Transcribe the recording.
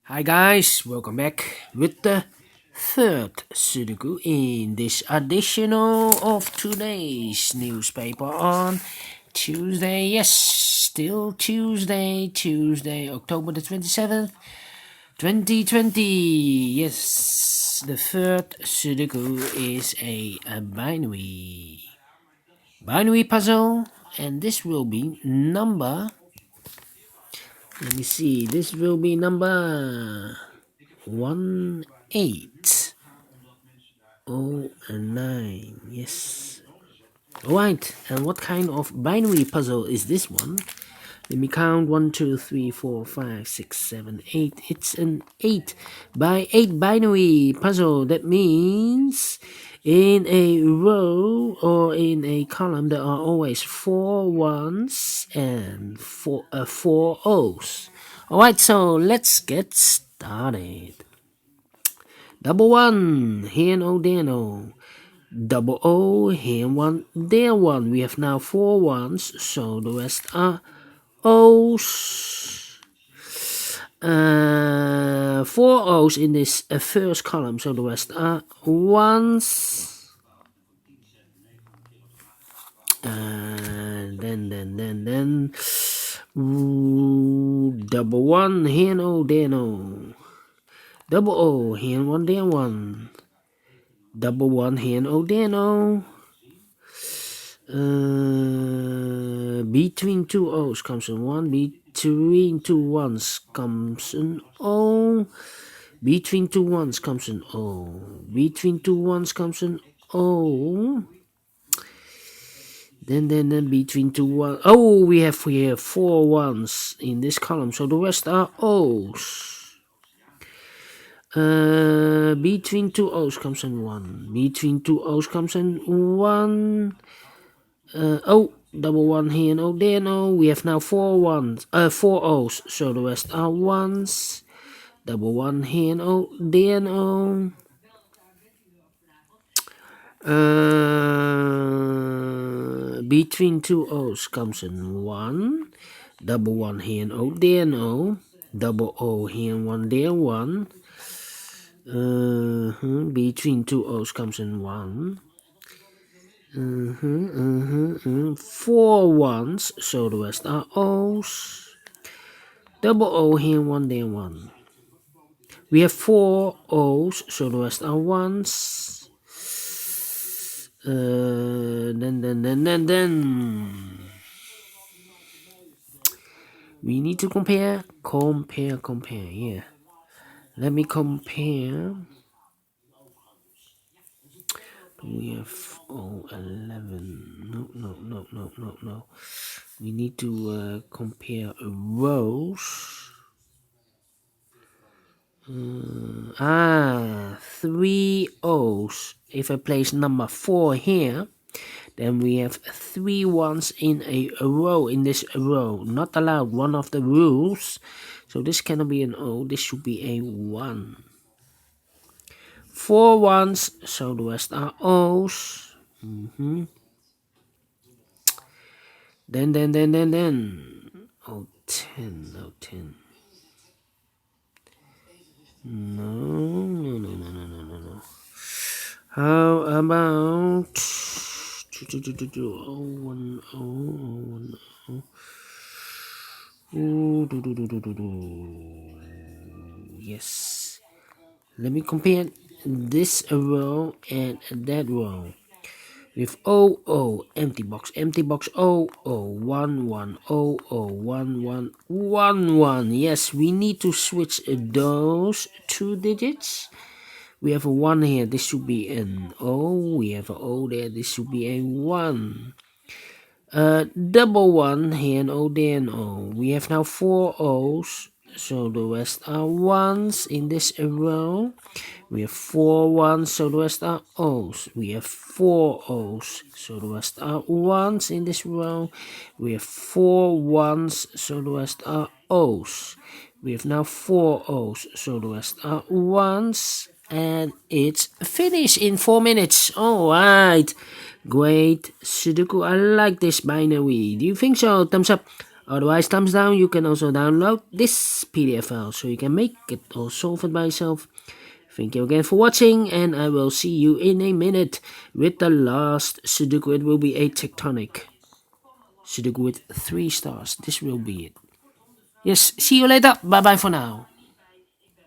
Hi guys, welcome back with the third Sudoku in this additional of today's newspaper on Tuesday. Yes, still Tuesday, October the 27th, 2020. Yes, the third Sudoku is a binary puzzle, and this will be number. Let me see. This will be number 1809. Yes. Alright, and what kind of binary puzzle is this one? Let me count 1, 2, 3, 4, 5, 6, 7, 8. It's an 8 by 8 binary puzzle. That means in a row or in a column there are always 4 ones and 4 O's. Alright, so let's get started. Double one, here no, there no. Double O, here one, there one. We have now 4 ones, so the rest are O's. 4 O's in this first column, so the rest are ones. Then. Double one, here no, there no. Double O, here one, there one. Double one, here no, there no. Between 2 O's comes an 1. Between 2 ones comes an O. Between 2 ones comes an O. Between 2 ones comes an O. Then between 2 ones. Oh, we have here 4 ones in this column, so the rest are O's. Between 2 O's comes an 1. Between 2 O's comes an 1. Oh, double one here, no, there, no. We have now 4 O's, so the rest are ones. Double one here, no, there, no. Between 2 O's comes an 1. Double one here, no, there, no. Double O here, 1 there, 1. Between 2 O's comes an 1. 4 ones, so the rest are O's. Double O here, 1 there, 1. We have 4 O's, so the rest are ones. Then. We need to compare. Yeah. Let me compare. We have 11. No. We need to compare rows. 3 O's. If I place number 4 here, then we have 3 ones in a row, in this row. Not allowed, one of the rules. So this cannot be an O, this should be a 1. 4 ones, so the rest are O's. Then. Oh, 10. No. How about 01. Yes. Let me compare this row and that row. With O, empty box, O, 1, 1, O, 1, 1, 1, 1. Yes, we need to switch those 2 digits. We have a 1 here, this should be an O. We have an O there, this should be a 1. Double 1 here, an O there, an O. We have now 4 O's, so the rest are 1s in this row. We have 4 ones, so the rest are O's. We have 4 O's, so the rest are 1s in this row. We have 4 ones, so the rest are O's. We have now 4 O's, so the rest are 1s. And it's finished in 4 minutes. Alright. Great Sudoku. I like this binary. Do you think so? Thumbs up. Otherwise, thumbs down. You can also download this PDF file so you can make it or solve it by yourself. Thank you again for watching, and I will see you in a minute with the last Sudoku. It will be a tectonic Sudoku with 3 stars. This will be it. Yes, see you later. Bye bye for now.